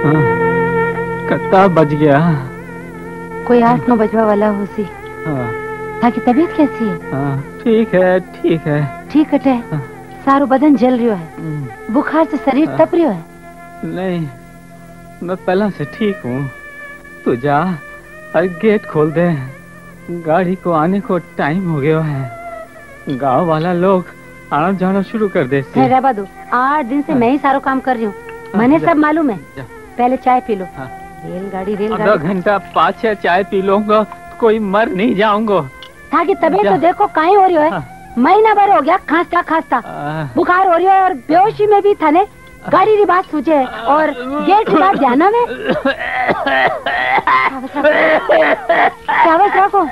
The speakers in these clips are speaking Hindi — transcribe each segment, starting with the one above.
कितना बज गया? कोई 8-9 बजवा वाला हो सी। ताकि तबीयत कैसी है? ठीक है ठीक है। ठीक है। सारो बदन जल रही है, बुखार से शरीर तप रही है। नहीं, मैं पहले से ठीक हूँ। तू जा और गेट खोल दे, गाड़ी को आने को टाइम हो गया है। गांव वाला लोग आना जाना शुरू कर दे। रहबा दो, 8 दिन से मैं ही सारो काम कर रही हूँ, मैंने सब मालूम है। पहले चाय पी लो। रेलगाड़ी 2 घंटा 5-6 चाय पी लूंगा, कोई मर नहीं जाऊंगा। ताकि तबीयत तो देखो काहे हो रही है, महीना भर हो गया खांसता खांसता, बुखार हो रही है और बेहोशी में भी था ने। गाड़ी की बात सोचे और गेट की बात ध्यान में। रखो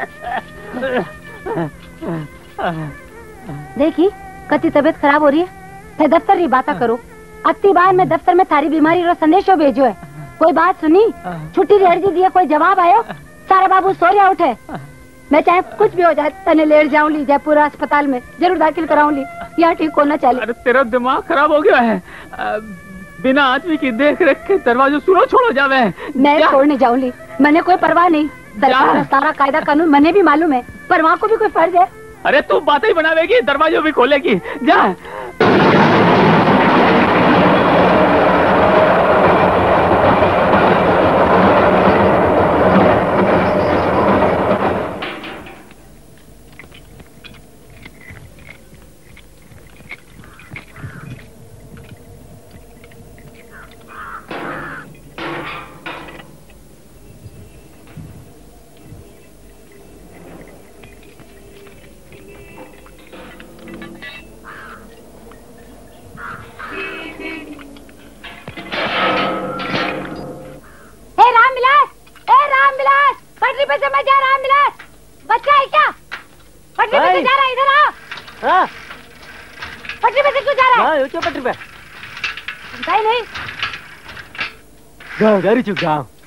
देखी कति तबीयत खराब हो रही है, ते दफ्तर की बात करो। अति बार में दफ्तर में थारी बीमारी रो संदेशो भेजो है, कोई बात सुनी, छुट्टी की अर्जी दी, कोई जवाब आयो। सारा बाबू सोरिया उठे, मैं चाहे कुछ भी हो जाए तने लेट जाऊं ली जयपुर अस्पताल में, जरूर दाखिल कराऊं ली, यहाँ ठीक होना चाहिए। अरे तेरा दिमाग खराब हो गया है, बिना आदमी की देख रेख के दरवाजे सुनो छोड़ो जावे। मैं छोड़ने जाऊं ली, मैंने कोई परवाह नहीं। सरकार सारा कायदा कानून मैंने भी मालूम है, पर वहाँ को भी कोई फर्ज है। अरे तू बातें ही बनावेगी, दरवाजों भी खोलेगी, जा।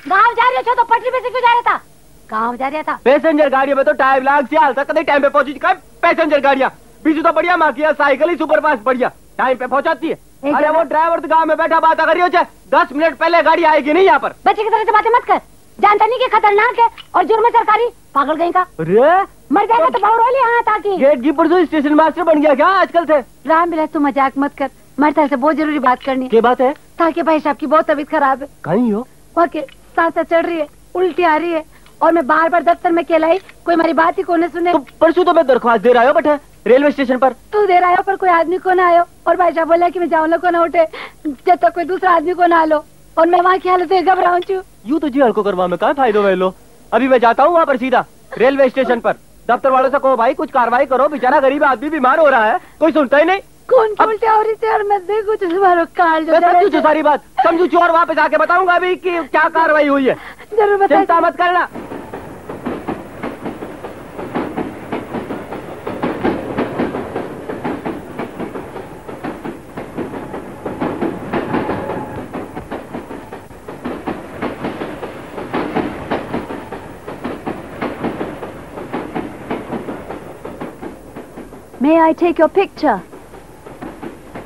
गाँव जा रही हो तो पटरी पे से क्यों जा रहा था? गाँव जा रहा था। पैसेंजर गाड़ियों में तो टाइम लाग से हाल तक कभी टाइम पे पहुंची। पैसेंजर गाड़ियाँ बीजू तो बढ़िया माँ किया, साइकिल ही सुपर फास्ट बढ़िया टाइम पे पहुंचाती है। अरे वो ड्राइवर तो गाँव में बैठा बात कर रही हो, 10 मिनट पहले गाड़ी आएगी नहीं यहाँ पर। बच्चे की तरह से बातें मत कर, जानता नहीं कि खतरनाक है और जुर्म है सरकारी, पागल गई का। अरे मर जाएगा तो बहु रोली यहाँ ताकि। गेट कीपर तो स्टेशन मास्टर बन गया क्या आजकल से? रामविलास तू मजाक मत कर, मरता से बहुत जरूरी बात करनी। क्या बात है? ताकि भाई साहब की बहुत तबीयत खराब है। कहीं हो? सांसें चढ़ रही है, उल्टी आ रही है और मैं बार बार दफ्तर में कहलाई, कोई हमारी बात ही कोने सुने। तो परसों तो मैं दरख्वास्त दे रहा हूँ बटे रेलवे स्टेशन पर। तू दे रहा है पर कोई आदमी को ना आयो, और भाई साहब बोला कि मैं जाऊँ को ना उठे जब तक कोई दूसरा आदमी को ना लो, और मैं वहाँ की हालत में घबराऊं छू। यूँ तो जी हल्को करवा में कहाँ फायदो है लो। अभी मैं जाता हूँ वहाँ पर सीधा रेलवे स्टेशन पर, दफ्तर वालों से कहो भाई कुछ कार्रवाई करो, बेचारा गरीब आदमी बीमार हो रहा है, कोई सुनता ही नहीं। कौन उल्टे हो रही थी और मैं देखूं तुम्हारा काल जो समझू सारी बात समझू और वापस आके बताऊंगा अभी कि क्या कार्रवाई हुई है। जरूर बता, चिंता मत करना। May I take your picture?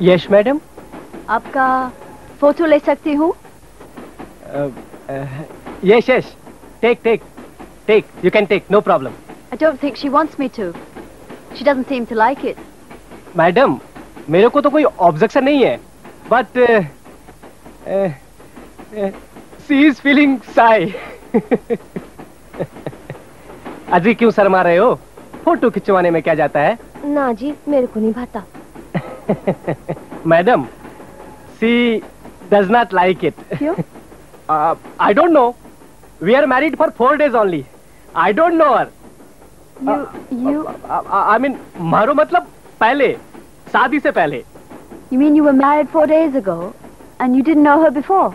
Yes madam. आपका फोटो ले सकती हूँ? Yes yes, take you can take, no problem. I don't think she wants me to. She doesn't seem to like it. Madam मेरे को तो कोई ऑब्जेक्शन नहीं है, बट शी इज फीलिंग शाय। अजी क्यों शर्मा रहे हो? फोटो खिंचवाने में क्या जाता है? ना जी, मेरे को नहीं भाता। Madam she does not like it. क्यों? I don't know, we are married for 4 days only, I don't know her. You I mean मारो मतलब पहले, शादी से पहले। You mean you were married 4 days ago and you didn't know her before?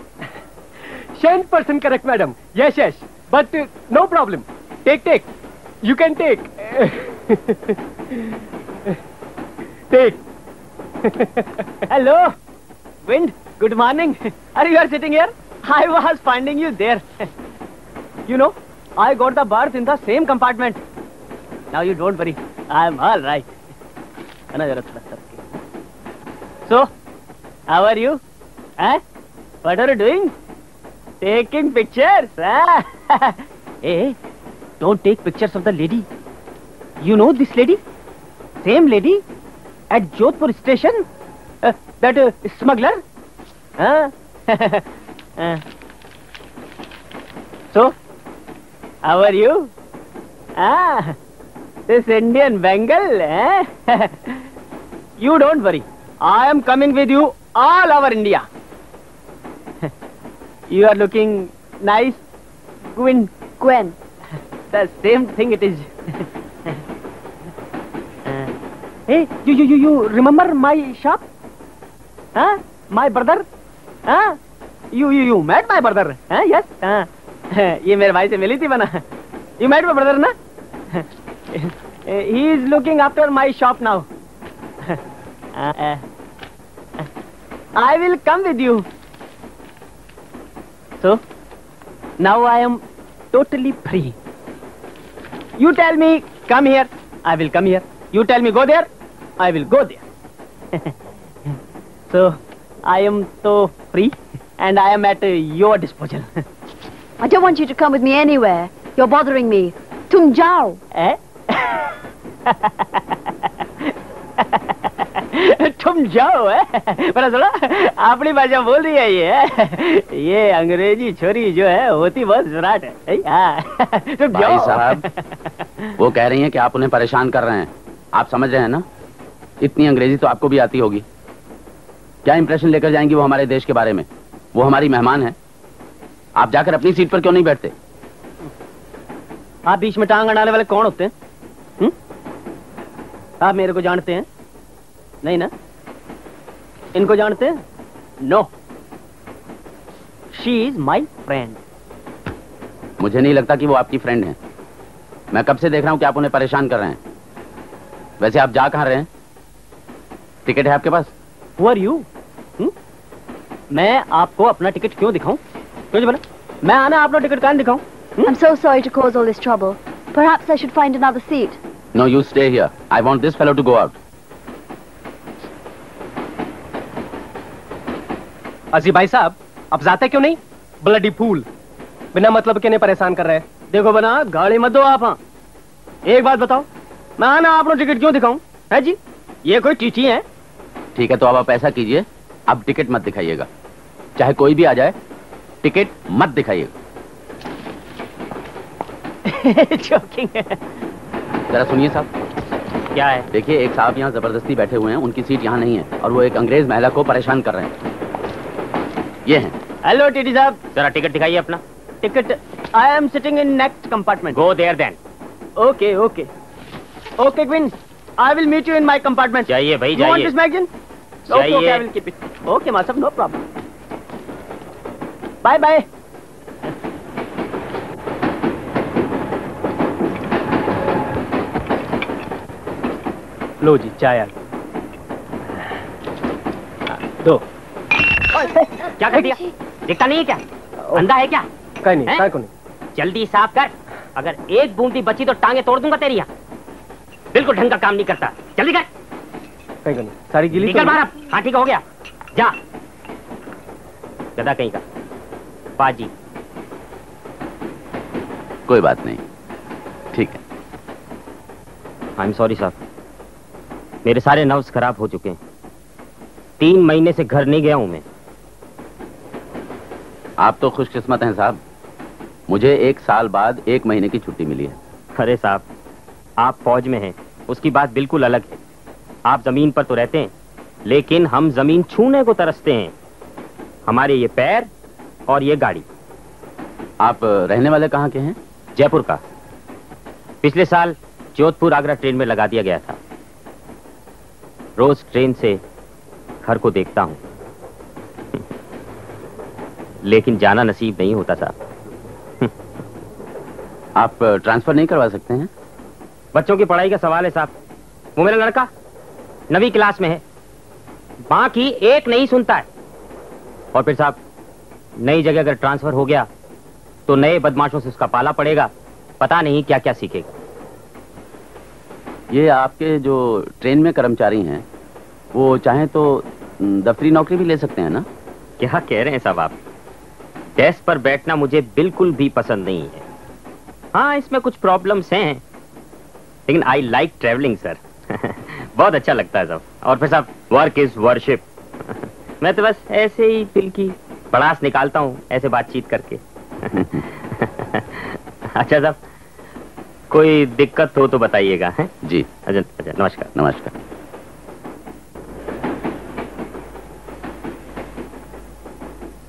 100% correct madam. Yes yes, but no problem. Take you can take. Take. Hello Wind, good morning. Are you sitting here? I was finding you there. You know, I got the berth in the same compartment. Now you don't worry, I'm all right. So, how are you? What are you doing? taking pictures. Hey, don't take pictures of the lady. You know this lady? Same lady at Jodhpur station. That smuggler. So, how are you? This Indian Bengal. You don't worry. I am coming with you all over India. You are looking nice, Gwen. Gwen. The same thing it is. Hey, you remember my shop? Huh? My brother? Huh? You met my brother? Huh? Yes? ये मेरे भाई से मिली थी बना. You met my brother ना? He is looking after my shop now. I will come with you. So, now I am totally free. You tell me, come here, I will come here. You tell me, go there, I will go there. So, I am so free and I am at your disposal. I don't want you to come with me anywhere. You're bothering me. Tum jao. Eh? तुम जाओ है पर सुनो अपनी भाषा बोल रही है ये अंग्रेजी छोरी जो है होती बहुत सुराट है तुम भाई साहब वो कह रही हैं कि आप उन्हें परेशान कर रहे हैं आप समझ रहे हैं ना इतनी अंग्रेजी तो आपको भी आती होगी क्या इंप्रेशन लेकर जाएंगी वो हमारे देश के बारे में वो हमारी मेहमान है आप जाकर अपनी सीट पर क्यों नहीं बैठते आप बीच में टांग अड़ाने वाले कौन होते हैं आप मेरे को जानते हैं नहीं ना इनको जानते हैं no she is my friend मुझे नहीं लगता कि वो आपकी फ्रेंड है मैं कब से देख रहा हूं कि आप उन्हें परेशान कर रहे हैं वैसे आप जा कहां रहे हैं टिकट है आपके पास Who are you? मैं आपको अपना टिकट क्यों दिखाऊं क्यों जी बोला मैं आना अपना टिकट कहां दिखाऊं I'm so sorry to cause all this trouble. Perhaps I should find another seat. No, you stay here. I want this fellow to go out. अजी भाई साहब अब जाते क्यों नहीं ब्लडी फूल बिना मतलब के नहीं परेशान कर रहे हैं देखो बना गाड़ी मत दो आप एक बात बताओ मैं आना अपना टिकट क्यों दिखाऊं है जी ये कोई टीटी है ठीक है तो अब आप ऐसा कीजिए अब टिकट मत दिखाइएगा चाहे कोई भी आ जाए टिकट मत दिखाइएगा जोकिंग है जरा सुनिए साहब क्या है देखिए एक साहब यहाँ जबरदस्ती बैठे हुए हैं उनकी सीट यहाँ नहीं है और वो एक अंग्रेज महिला को परेशान कर रहे हैं ये हैं हेलो टीटी साहब जरा टिकट दिखाइए अपना ticket I am sitting in next compartment go there then okay okay okay queen I will meet you in my compartment जाइए भाई You want जाइए this magazine? Okay, okay, I will keep it. Okay, Masab, no problem. Bye bye. लो जी चाय दो क्या कर दिया दिखता नहीं है क्या अंधा है क्या कहीं नहीं कहीं को नहीं जल्दी साफ कर अगर एक बूंदी बची तो टांगे तोड़ दूंगा तेरी यहाँ बिल्कुल ढंग का काम नहीं करता जल्दी कर कहीं को नहीं सारी गिली निकल बाहर हाँ ठीक हो गया जा गधा कहीं का बाजी कोई बात नहीं ठीक है आई एम सॉरी साहब मेरे सारे नर्व्स खराब हो चुके हैं 3 महीने से घर नहीं गया हूं मैं आप तो खुशकिस्मत हैं साहब मुझे 1 साल बाद 1 महीने की छुट्टी मिली है अरे साहब आप फौज में हैं उसकी बात बिल्कुल अलग है आप जमीन पर तो रहते हैं लेकिन हम जमीन छूने को तरसते हैं हमारे ये पैर और ये गाड़ी आप रहने वाले कहाँ के हैं जयपुर का पिछले साल जोधपुर आगरा ट्रेन में लगा दिया गया था रोज ट्रेन से घर को देखता हूं लेकिन जाना नसीब नहीं होता साहब आप ट्रांसफर नहीं करवा सकते हैं बच्चों की पढ़ाई का सवाल है साहब वो मेरा लड़का 9वीं क्लास में है बाकी एक नहीं सुनता है और फिर साहब नई जगह अगर ट्रांसफर हो गया तो नए बदमाशों से उसका पाला पड़ेगा पता नहीं क्या क्या सीखेगा ये आपके जो ट्रेन में कर्मचारी हैं वो चाहें तो दफ्तरी नौकरी भी ले सकते हैं ना क्या कह रहे हैं साहब आप डेस्क पर बैठना मुझे बिल्कुल भी पसंद नहीं है। हाँ, इसमें कुछ प्रॉब्लम्स हैं, लेकिन आई लाइक ट्रैवलिंग सर। बहुत अच्छा लगता है सब। और फिर साहब, वर्क इज वर्शिप। मैं तो बस ऐसे ही दिल की भड़ास निकालता हूँ ऐसे बातचीत करके। अच्छा साहब, कोई दिक्कत हो तो बताइएगा। हैं जी। अच्छा, नमस्कार। नमस्कार।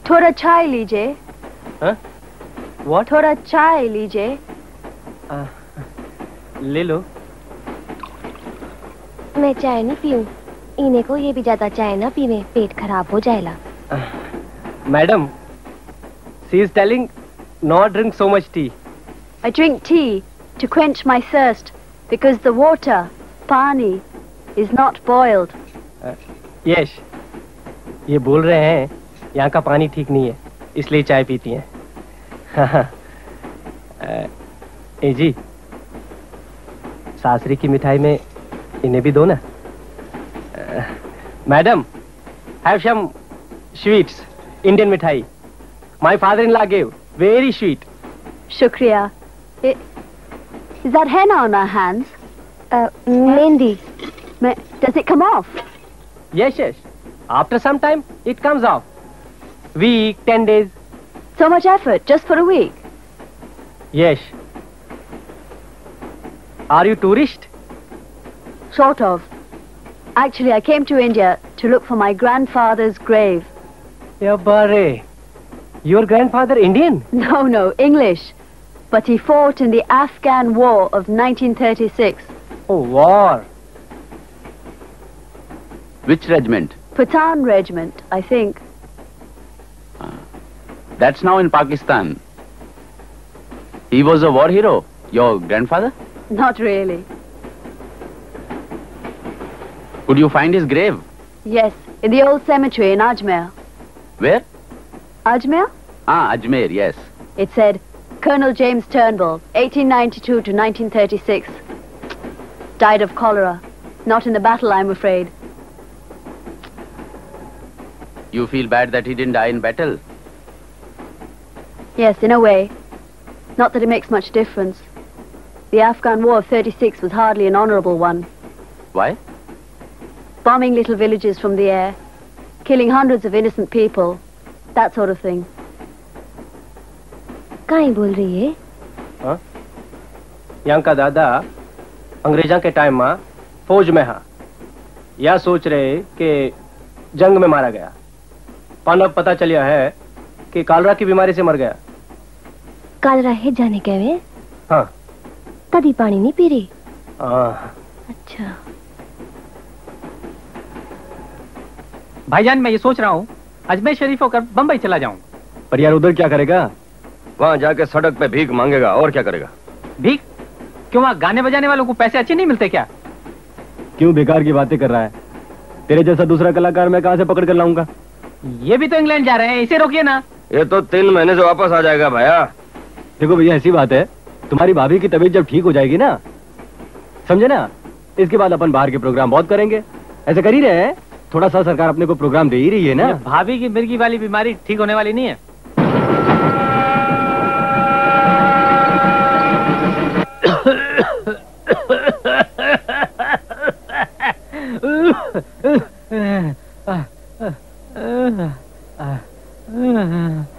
थोड़ा चाय लीजिए। What? थोड़ा चाय लीजिए। ले लो। मैं चाय नहीं पीऊं। इन्हें को ये भी ज्यादा चाय ना पीवे, पेट खराब हो जाएगा। Madam, she is telling not drink so much tea. I drink tea to quench my thirst because the water, पानी, is not boiled. यश, ये बोल रहे हैं यहाँ का पानी ठीक नहीं है, इसलिए चाय पीती हैं। ए जी, सासरी की मिठाई में इन्हें भी दो ना। Madam, have some sweets, Indian मिठाई। My father in law give, very sweet. शुक्रिया। Is that henna on our hands? Mehndi. Does it come off? Yes, yes. After some time, it comes off. Week, 10 days. So much effort just for a week. Yes. Are you tourist? Sort of. Actually, I came to India to look for my grandfather's grave. Yabare. Your grandfather Indian? No, English. But he fought in the Afghan War of 1936. Oh, war. Which regiment? Pathan Regiment, I think. That's now in Pakistan. He was a war hero, your grandfather? Not really. Could you find his grave? Yes, in the old cemetery in Ajmer. Where? Ajmer? Ajmer, yes. It said, Colonel James Turnbull, 1892 to 1936. Died of cholera. Not in the battle, I'm afraid. You feel bad that he didn't die in battle? Yes, in a way. Not that it makes much difference. The Afghan War of 36 was hardly an honorable one. Why? Bombing little villages from the air, killing hundreds of innocent people, that sort of thing. कहीं बोल रही है? हाँ? यहाँ का दादा अंग्रेजों के टाइम में फौज में हा। यह सोच रहे कि जंग में मारा गया। पर अब पता चलिया है कि कालरा की बीमारी से मर गया। कालरा है जाने के वे? हाँ। तभी पानी नहीं पी रही? अच्छा। भाईजान, मैं ये सोच रहा हूँ अजमेर शरीफ होकर बंबई चला जाऊँ। पर यार उधर क्या करेगा? वहाँ जाके सड़क पे भीख मांगेगा और क्या करेगा? भीख? क्यों, वहाँ गाने बजाने वालों को पैसे अच्छे नहीं मिलते क्या? क्यों बेकार की बातें कर रहा है? तेरे जैसा दूसरा कलाकार मैं कहाँ से पकड़ कर लाऊंगा? ये भी तो इंग्लैंड जा रहे हैं, इसे रोकिए ना। ये तो 3 महीने से वापस आ जाएगा भैया। देखो भैया, ऐसी बात है, तुम्हारी भाभी की तबीयत जब ठीक हो जाएगी ना, समझे ना, इसके बाद अपन बाहर के प्रोग्राम बहुत करेंगे। ऐसा कर ही रहे हैं, थोड़ा सा सरकार अपने को प्रोग्राम दे ही रही है ना। भाभी की मिर्गी वाली बीमारी ठीक होने वाली नहीं है।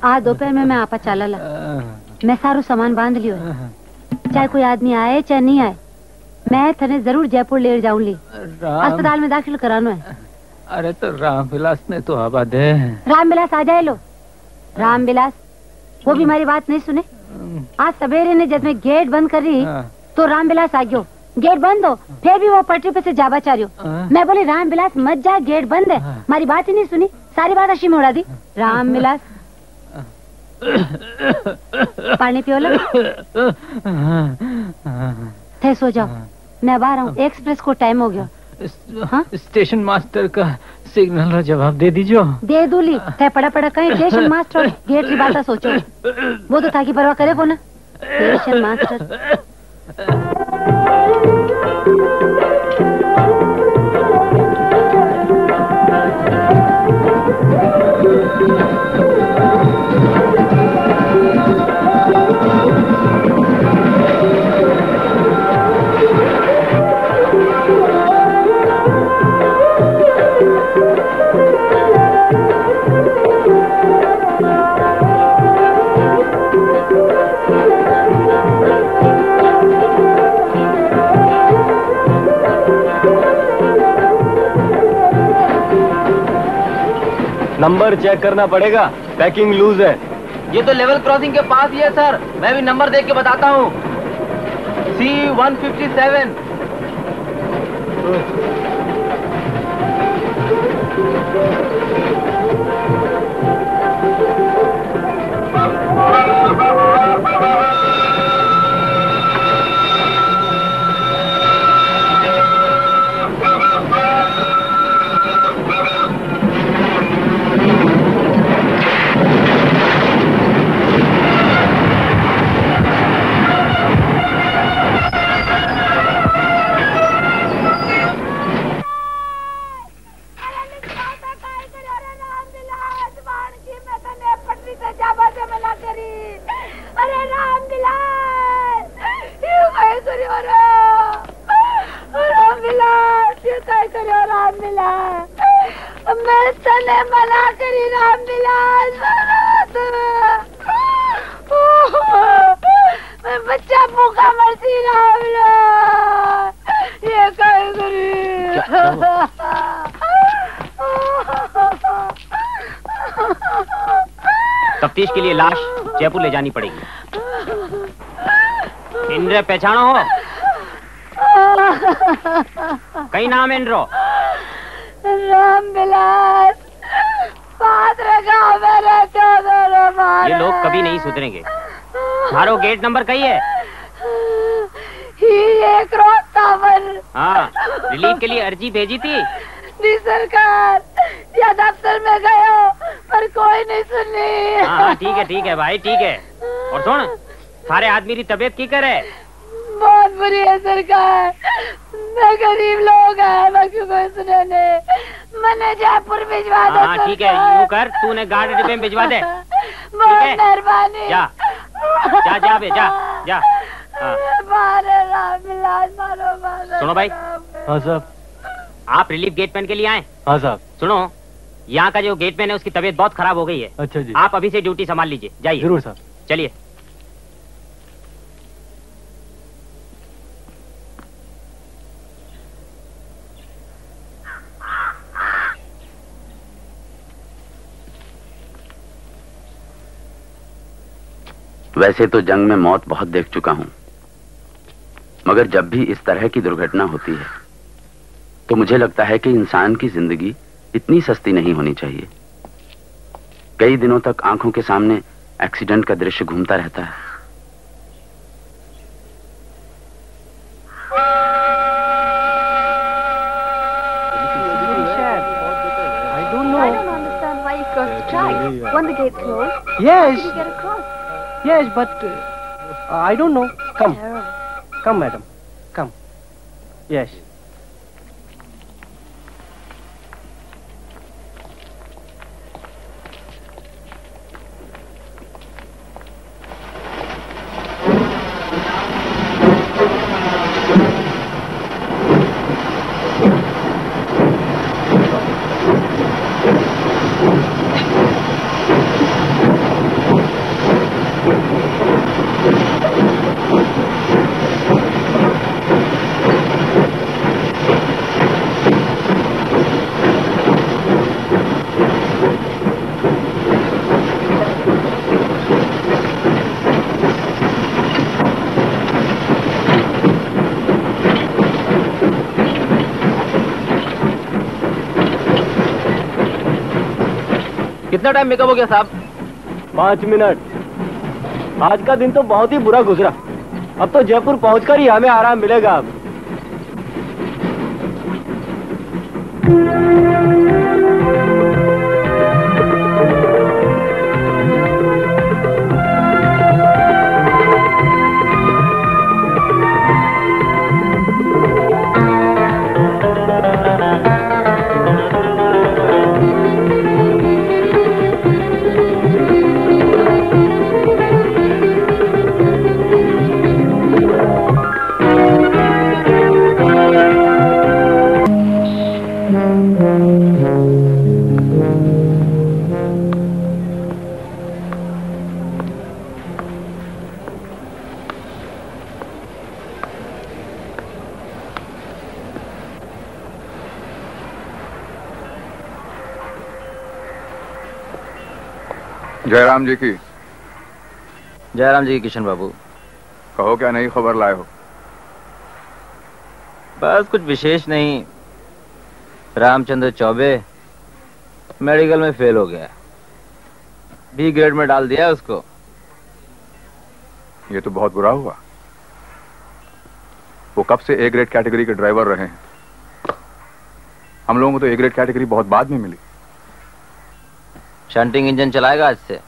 आज दोपहर में मैं आपा चाला ला। मैं सारो सामान बांध लियो है। चाहे कोई आदमी आए चाहे नहीं आए, मैं थने जरूर जयपुर ले जाऊंगी। अस्पताल में दाखिल कराना है। अरे तो रामविलास ने तो आवा दे। रामविलास आ जाए लो। रामविलास वो भी हमारी बात नहीं सुने। आज सवेरे ने जब मैं गेट बंद कर रही तो रामविलास आ गयो। गेट बंद हो, फिर भी वो पटरी पे से जाबा चारियो। मैं बोली रामविलास मत जा, गेट बंद है। हमारी बात ही नहीं सुनी, सारी बात अशी में उड़ा दी। रामविलास पानी पियो लो। थे सो जाओ, मैं बाहर हूँ। एक्सप्रेस को टाइम हो गया। हाँ? स्टेशन मास्टर का सिग्नल का जवाब दे दीजिए। दे दूली। थे पड़ा पड़ा कहीं स्टेशन मास्टर गेट की बात सोचो। वो तो ताकि परवाह करे को ना। स्टेशन मास्टर नंबर चेक करना पड़ेगा, पैकिंग लूज है। ये तो लेवल क्रॉसिंग के पास ही है सर, मैं भी नंबर देख के बताता हूँ। C-157। बच्चा भूखा मरती ये तफ्तीश के लिए लाश जयपुर ले जानी पड़ेगी। इंद्र पहचानो हो? कहीं नाम इंद्रो? रामविलास, गाँव में रहते हो। ये लोग कभी नहीं सुधरेंगे। थारो गेट नंबर कही है? एक रोज हाँ, रिलीफ के लिए अर्जी भेजी थी। जी सरकार, या दफ्तर में गए हो पर कोई नहीं सुनी। हाँ ठीक है भाई, ठीक है। और सुन, सारे आदमी की तबीयत की करे? बहुत बुरी है सरकार, मैं गरीब लोग है, बाकी कोई सुने नहीं। मैंने जयपुर भिजवा दे। हाँ ठीक है, यूँ कर, तूने गाड़ी डिब्बे में भिजवा दे। बहुत मेहरबानी। जा जा जा बे, जा जा। सुनो भाई। हाँ साहब। आप रिलीफ गेटमैन के लिए आए? हाँ साहब। सुनो, यहाँ का जो गेटमैन है उसकी तबीयत बहुत खराब हो गई है। अच्छा जी। आप अभी से ड्यूटी संभाल लीजिए, जाइए। जरूर साहब। चलिए। वैसे तो जंग में मौत बहुत देख चुका हूं, मगर जब भी इस तरह की दुर्घटना होती है तो मुझे लगता है कि इंसान की जिंदगी इतनी सस्ती नहीं होनी चाहिए। कई दिनों तक आंखों के सामने एक्सीडेंट का दृश्य घूमता रहता है। I don't understand why you crossed the track. When the gate closed, Yes. how did you get across? Yes, but I don't know. Come. Terrible. Come, madam. Come. Yes. कितना टाइम मेकअप हो गया साहब? 5 मिनट। आज का दिन तो बहुत ही बुरा गुजरा। अब तो जयपुर पहुंचकर ही हमें आराम मिलेगा। अब जयराम जी की। जयराम जी की किशन बाबू। कहो क्या नई खबर लाए हो? बस कुछ विशेष नहीं, रामचंद्र चौबे मेडिकल में फेल हो गया, बी ग्रेड में डाल दिया उसको। ये तो बहुत बुरा हुआ। वो कब से ए ग्रेड कैटेगरी के ड्राइवर रहे हैं। हम लोगों को तो ए ग्रेड कैटेगरी बहुत बाद में मिली। शंटिंग इंजन चलाएगा आज से।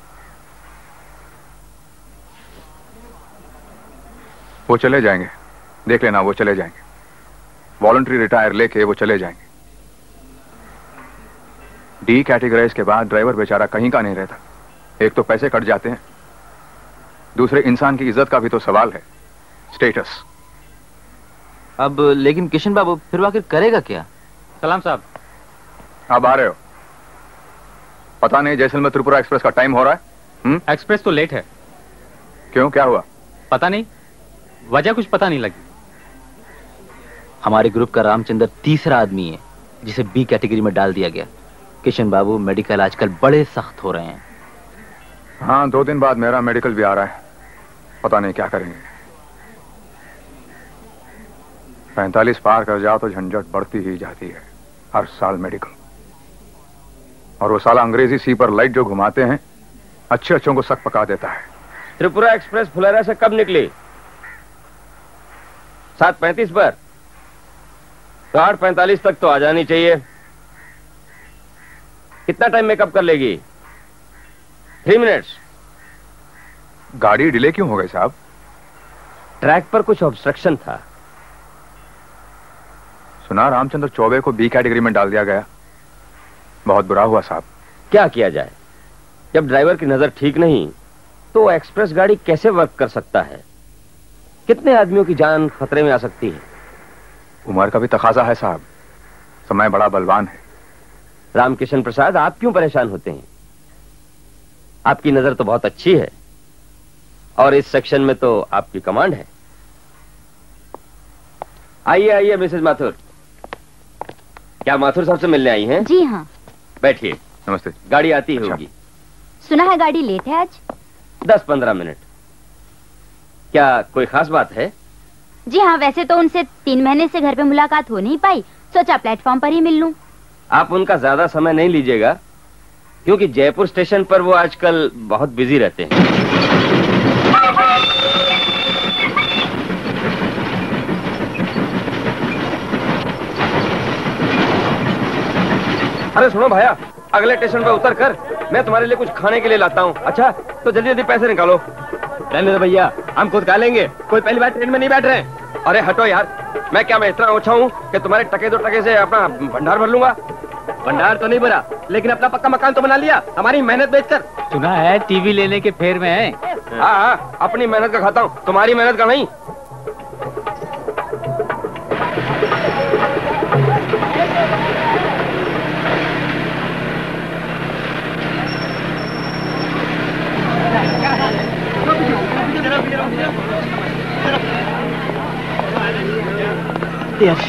वो चले जाएंगे, देख लेना, वो चले जाएंगे। वॉलंटरी रिटायर लेके वो चले जाएंगे। डी कैटेगराइज के बाद ड्राइवर बेचारा कहीं का नहीं रहता। एक तो पैसे कट जाते हैं, दूसरे इंसान की इज्जत का भी तो सवाल है, स्टेटस। अब लेकिन किशन बाबू फिर आखिर करेगा क्या? सलाम साहब। अब आ रहे हो? पता नहीं जैसलमेर त्रिपुरा एक्सप्रेस का टाइम हो रहा है। एक्सप्रेस तो लेट है। क्यों, क्या हुआ? पता नहीं, वजह कुछ पता नहीं लगी। हमारे ग्रुप का रामचंद्र तीसरा आदमी है जिसे बी कैटेगरी में डाल दिया गया। किशन बाबू मेडिकल आजकल बड़े सख्त हो रहे हैं। हाँ, 2 दिन बाद मेरा मेडिकल भी आ रहा है, पता नहीं क्या करेंगे। 45 पार कर जाओ तो झंझट बढ़ती ही जाती है, हर साल मेडिकल। और वो साला अंग्रेजी सी पर लाइट जो घुमाते हैं, अच्छे अच्छों को सक पका देता है। त्रिपुरा एक्सप्रेस फुलेरा से कब निकली? 7:35 पर। तो 8:45 तक तो आ जानी चाहिए। कितना टाइम मेकअप कर लेगी? 3 मिनट्स। गाड़ी डिले क्यों हो गई साहब? ट्रैक पर कुछ ऑब्स्ट्रक्शन था। सुना रामचंद्र चौबे को बी कैटेगरी में डाल दिया गया। बहुत बुरा हुआ साहब। क्या किया जाए, जब ड्राइवर की नजर ठीक नहीं तो एक्सप्रेस गाड़ी कैसे वर्क कर सकता है? कितने आदमियों की जान खतरे में आ सकती है। उम्र का भी तकाजा है साहब, समय बड़ा बलवान है। रामकिशन प्रसाद, आप क्यों परेशान होते हैं? आपकी नजर तो बहुत अच्छी है और इस सेक्शन में तो आपकी कमांड है। आइए आइए मिसेज माथुर। क्या माथुर साहब से मिलने आई हैं? जी हाँ। बैठिए। नमस्ते। गाड़ी आती होगी। सुना है गाड़ी लेट है आज। 10-15 मिनट। क्या कोई खास बात है? जी हाँ, वैसे तो उनसे 3 महीने से घर पे मुलाकात हो नहीं पाई, सोचा प्लेटफॉर्म पर ही मिल लूं। आप उनका ज्यादा समय नहीं लीजिएगा, क्योंकि जयपुर स्टेशन पर वो आजकल बहुत बिजी रहते हैं। अरे सुनो भैया, अगले स्टेशन पर उतर कर मैं तुम्हारे लिए कुछ खाने के लिए लाता हूँ। अच्छा तो जल्दी जल्दी पैसे निकालो। रहने दो भैया, हम खुद खा लेंगे, कोई पहली बार ट्रेन में नहीं बैठ रहे हैं। अरे हटो यार, मैं इतना ओछा हूँ कि तुम्हारे टके 2 टके से अपना भंडार भर लूंगा। भंडार तो नहीं भरा, लेकिन अपना पक्का मकान तो बना लिया हमारी मेहनत बेचकर। सुना है टीवी लेने के फेर में है। हाँ, अपनी मेहनत का खाता हूँ, तुम्हारी मेहनत का नहीं। Yes.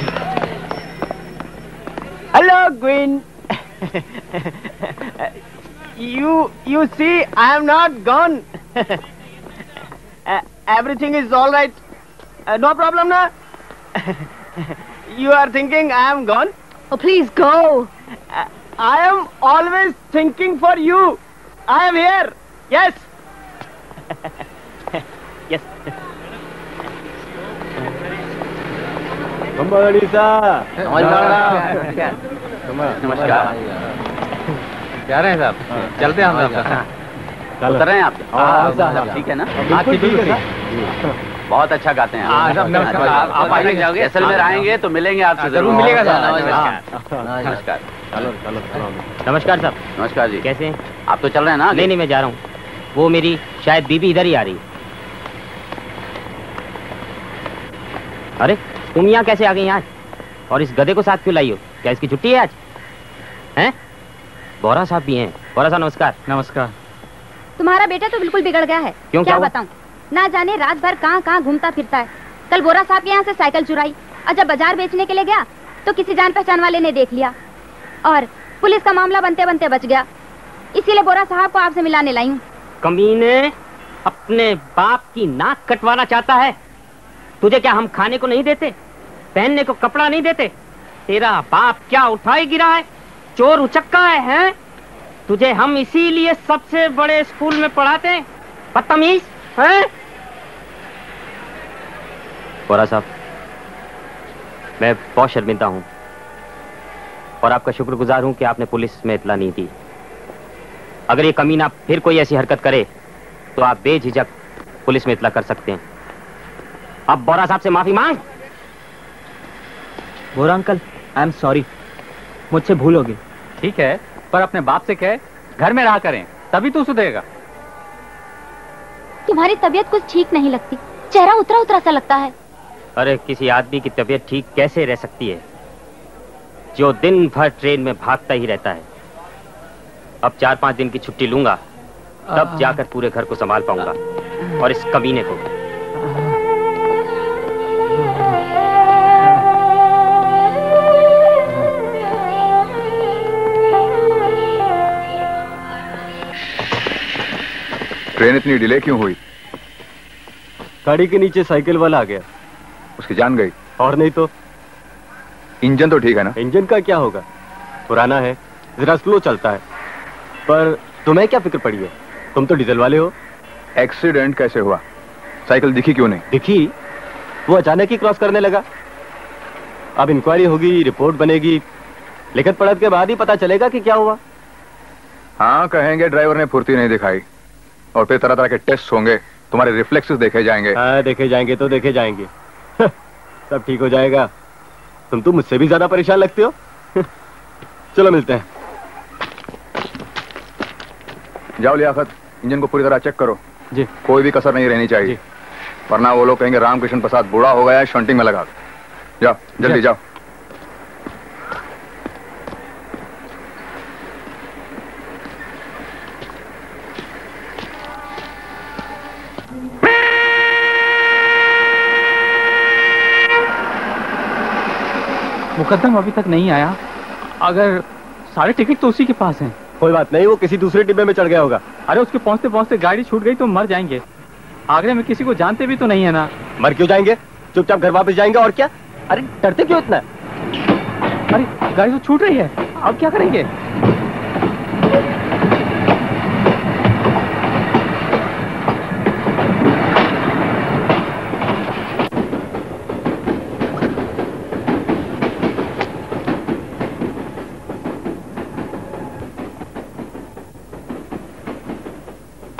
Hello, Gwyn. You see, I am not gone. Everything is all right. No problem, na? You are thinking I am gone? Oh, please go. I am always thinking for you. I am here. Yes. Yes. नमस्कार। क्या रहे हैं साहब? चलते हैं हम साहब। उतर रहे हैं आप? ठीक है ना? बहुत अच्छा गाते हैं आप आइए, जैसलमेर आएंगे तो मिलेंगे आपसे जरूर। मिलेगा साहब। नमस्कार। नमस्कार साहब। नमस्कार जी। कैसे हैं? आप तो चल रहे हैं ना? नहीं, मैं जा रहा हूँ। वो मेरी शायद बीबी इधर ही आ रही है। अरे तुम यहाँ कैसे आ गई आज? और इस गधे को साथ क्यों लाई हो? क्या इसकी छुट्टी है आज? हैं? बोरा साहब भी हैं। बोरा साहब नमस्कार। नमस्कार। तुम्हारा बेटा तो बिल्कुल बिगड़ गया है। क्यों, क्या क्या बताऊं? ना जाने रात भर कहाँ कहाँ घूमता फिरता है। कल बोरा साहब के यहाँ से साइकिल चुराई और जब बाजार बेचने के लिए गया तो किसी जान पहचान वाले ने देख लिया और पुलिस का मामला बनते बनते बच गया। इसीलिए बोरा साहब को आपसे मिलाने लाई हूँ। कमीने, अपने बाप की नाक कटवाना चाहता है? तुझे क्या हम खाने को नहीं देते, पहनने को कपड़ा नहीं देते? तेरा बाप क्या उठाई गिरा है, चोर उचक्का है? तुझे हम इसीलिए सबसे बड़े स्कूल में पढ़ाते हैं, बदतमीज हैं? बोरा साहब, मैं बहुत शर्मिंदा हूँ और आपका शुक्रगुजार हूँ कि आपने पुलिस में इत्तला नहीं दी। अगर ये कमीना फिर कोई ऐसी हरकत करे तो आप बेझिझक पुलिस में इत्तला कर सकते हैं। अब बोरा साहब से माफी मांग। बोरा अंकल, आई एम सॉरी, मुझसे भूल होगी। ठीक है, पर अपने बाप से कह घर में रहा करें, तभी तू सुधरेगा। तुम्हारी तबीयत कुछ ठीक नहीं लगती, चेहरा उतरा उतरा सा लगता है। अरे किसी आदमी की तबीयत ठीक कैसे रह सकती है जो दिन भर ट्रेन में भागता ही रहता है? अब 4-5 दिन की छुट्टी लूंगा, तब जाकर पूरे घर को संभाल पाऊंगा और इस कमीने को। ट्रेन इतनी डिले क्यों हुई? गाड़ी के नीचे साइकिल वाला आ गया, उसकी जान गई। और नहीं तो। इंजन तो ठीक है ना? इंजन का क्या होगा, पुराना है, जरा स्लो चलता है। पर तुम्हें क्या फिक्र पड़ी है, तुम तो डीजल वाले हो। एक्सीडेंट कैसे हुआ? साइकिल दिखी क्यों नहीं? दिखी, वो अचानक ही क्रॉस करने लगा। अब इंक्वायरी होगी, रिपोर्ट बनेगी, लिखत पढ़त के बाद ही पता चलेगा कि क्या हुआ। हाँ, कहेंगे ड्राइवर ने फुर्ती नहीं दिखाई, और फिर तरह तरह के टेस्ट होंगे, तुम्हारे रिफ्लेक्सेस देखे जाएंगे। हाँ, देखे जाएंगे तो देखे जाएंगे। सब ठीक हो जाएगा। तुम तो मुझसे भी ज्यादा परेशान लगते हो। चलो मिलते हैं। जाओ लियाकत, इंजन को पूरी तरह चेक करो जी। कोई भी कसर नहीं रहनी चाहिए, वरना वो लोग कहेंगे रामकृष्ण प्रसाद बूढ़ा हो गया है, शंटिंग में लगा। जाओ जल्दी जाओ। मुकद्दम अभी तक नहीं आया। अगर सारे टिकट तो उसी के पास हैं। कोई बात नहीं, वो किसी दूसरे डिब्बे में चढ़ गया होगा। अरे उसके पहुंचते पहुंचते गाड़ी छूट गई तो मर जाएंगे। आगरे में किसी को जानते भी तो नहीं है ना। मर क्यों जाएंगे, चुपचाप घर वापस जाएंगे और क्या। अरे डरते क्यों इतना? अरे गाड़ी तो छूट रही है, अब क्या करेंगे?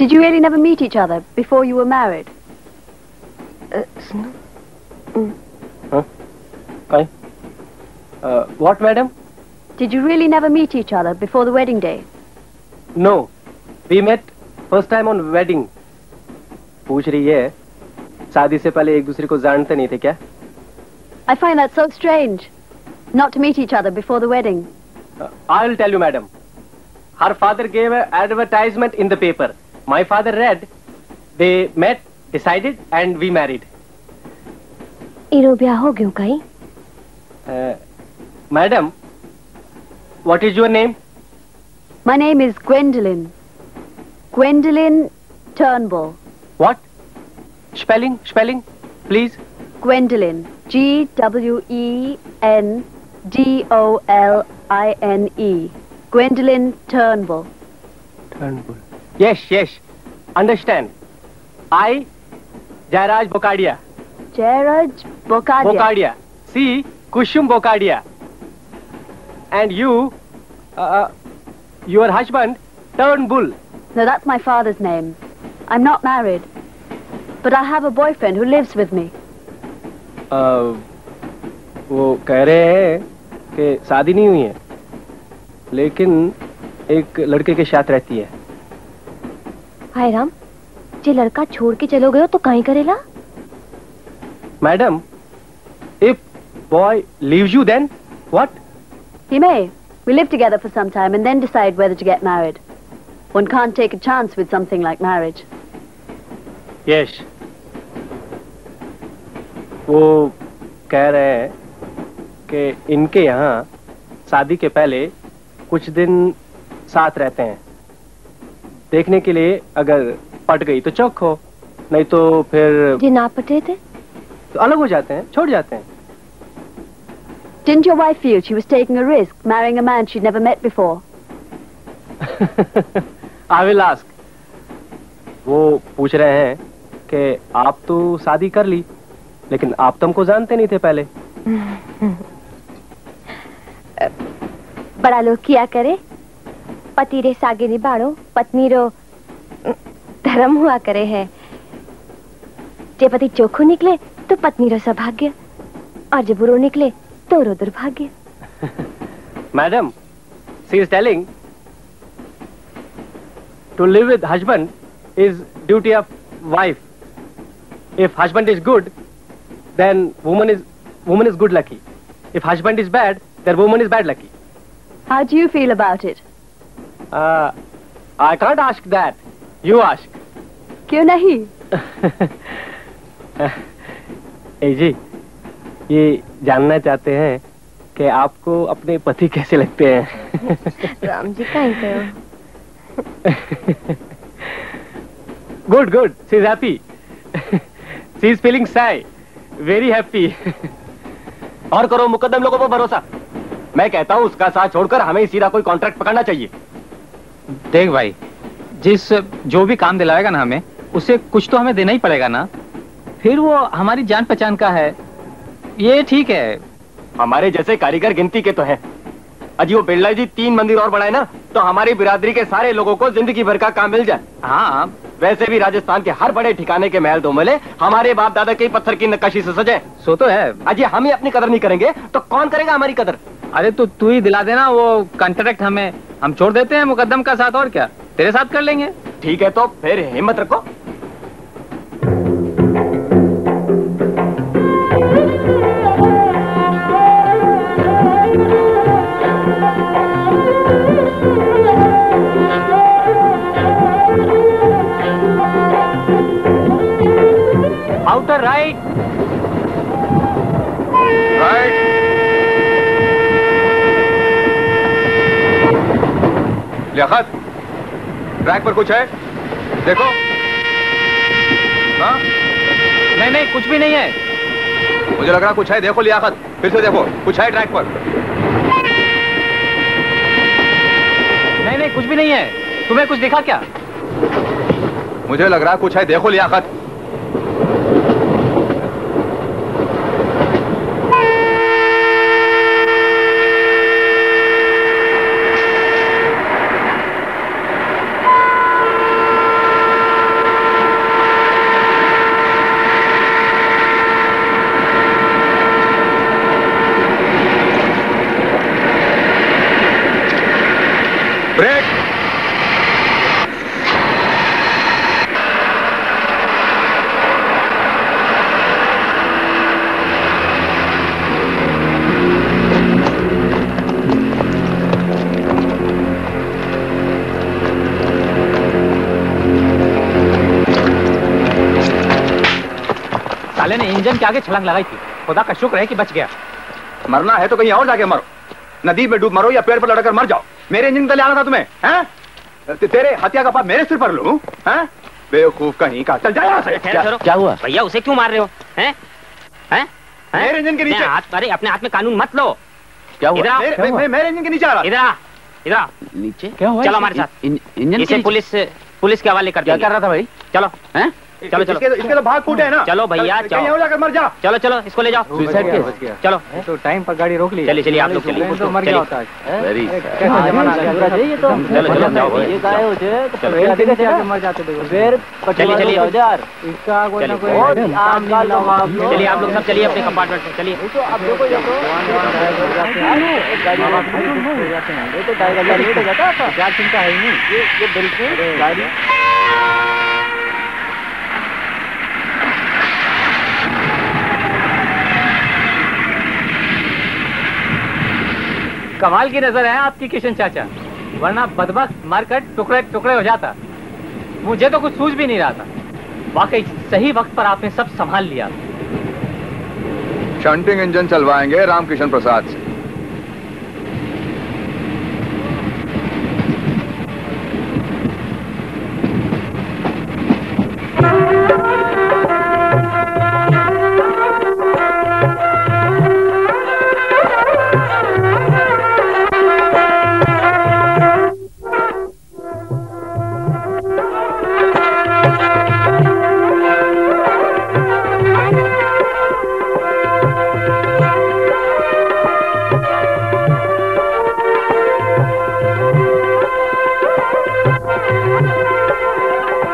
Did you really never meet each other before you were married? What, madam? Did you really never meet each other before the wedding day? No, we met first time on wedding. पूछ रही है, शादी से पहले एक दूसरे को जानते नहीं थे क्या? I find that so strange, not to meet each other before the wedding. I'll tell you, madam. Her father gave an advertisement in the paper. My father read, they met, decided, and we married. इरो ब्याह हो गयो कहीं? Madam, what is your name? My name is Gwendolyn. Gwendolyn Turnbull. What? Spelling, please. Gwendolyn. Gwendolline. Gwendolyn Turnbull. Turnbull. Yes. Understand. I, Jairaj Bokadia. Jairaj Bokadia. Bokadia. C, Kushum Bokadia. And you, your husband, Turnbull. No, that's my father's name. I'm not married. But I have a boyfriend who lives with me. वो कह रहे हैं कि शादी नहीं हुई है, लेकिन एक लड़के के साथ रहती है। हाय राम, जे लड़का छोड़ के चलो गयो तो कहीं करेला? Madam, if boy leaves you, then what? He may. We live together for some time and then decide whether to get married. One can't take a chance with something like marriage. Yes. वो कह रहे हैं कि इनके यहाँ शादी के पहले कुछ दिन साथ रहते हैं, देखने के लिए अगर पट गई तो चौक हो, नहीं तो फिर जी ना पटे थे तो अलग हो जाते हैं, छोड़ जाते हैं। Didn't your wife feel she was taking a risk, marrying a man she'd never met before? I will ask. वो पूछ रहे हैं कि आप तो शादी कर ली, लेकिन आप तो हमको जानते नहीं थे पहले। बड़ा लोग किया करे, पति रे सागे निभाड़ो, पत्नी रो धर्म हुआ करे है। जे पति चोखो निकले तो पत्नी रो सौभाग्य, और जो बुरो निकले तो रो दुर्भाग्य। Madam, she is telling to live with husband is duty of wife. If husband is good, then woman is good lucky. If husband is bad, then woman is bad lucky. How do you feel about it? I can't ask that. You ask. क्यों नहीं? ए जी, ये जानना चाहते हैं कि आपको अपने पति कैसे लगते हैं? राम जी कहीं कहो। Good, good. She is happy. She is feeling shy. Very happy. और करो मुकद्दम लोगों पर भरोसा। मैं कहता हूँ उसका साथ छोड़कर हमें सीधा कोई कॉन्ट्रैक्ट पकड़ना चाहिए। देख भाई, जो भी काम दिलाएगा ना हमें, उसे कुछ तो हमें देना ही पड़ेगा ना। फिर वो हमारी जान पहचान का है, ये ठीक है। हमारे जैसे कारीगर गिनती के तो है। अजी वो बिरला जी 3 मंदिर और बनाए ना, तो हमारी बिरादरी के सारे लोगों को जिंदगी भर का काम मिल जाए। हाँ, वैसे भी राजस्थान के हर बड़े ठिकाने के महल दोमले हमारे बाप दादा के पत्थर की नक्काशी से सजे। सो तो है। अजी हम ही अपनी कदर नहीं करेंगे तो कौन करेगा हमारी कदर? अरे तो तू ही दिला देना वो कॉन्ट्रैक्ट हमें, हम छोड़ देते हैं मुकद्दम का साथ, और क्या तेरे साथ कर लेंगे। ठीक है, तो फिर हिम्मत रखो। Outer right. Right. Liyaqat, track पर कुछ है? देखो। हाँ? नहीं, कुछ भी नहीं है। मुझे लग रहा कुछ है, देखो लियाकत, फिर से देखो, कुछ है ट्रैक पर। नहीं, कुछ भी नहीं है। तुम्हें कुछ दिखा क्या? मुझे लग रहा कुछ है, देखो लियाकत। साले ने इंजन के आगे छलांग लगाई थी, खुदा का शुक्र है कि बच गया। मरना है तो कहीं और जाके मरो, नदी में डूब मरो या पेड़ पर लड़कर मर जाओ। मेरे इंजन तले आना था तुम्हें, हैं? तेरे हत्या का पाप मेरे सिर पर लूं, हैं? बेवकूफ कहीं का, चल जा यहाँ से। क्या हुआ भैया? उसे क्यों मार रहे हो? हैं? हैं? मेरे इंजन के नीचे। अरे अपने हाथ में कानून मत लो। क्या हुआ? मेरे इंजन के नीचे आ रहा। इधर नीचे क्या हुआ? चलो हमारे साथ। इंजन इसे पुलिस के हवाले कर। क्या कर रहा था भाई? चलो हैं? चलो इसके तो भाग फूटे है ना। चलो भैया, कहीं और जाकर मर जा। चलो इसको ले जाओ। Suicide case? चलो तो टाइम पर गाड़ी रोक ली। चलिए आप लोग चलिए। तो मर गया होता है। वेरी चलो मर जाते देखो। चलिए इसका कोई ना कोई। चलिए आप लोग सब चलिए अपने कंपार्टमेंट में चलिए। क्या चिंता है नहीं, ये बिल्कुल गाड़ी। कमाल की नजर है आपकी किशन चाचा, वरना बदबख्त मारकर टुकड़े टुकड़े हो जाता। मुझे तो कुछ सूझ भी नहीं रहा था। वाकई सही वक्त पर आपने सब संभाल लिया। शंटिंग इंजन चलवाएंगे रामकिशन प्रसाद से।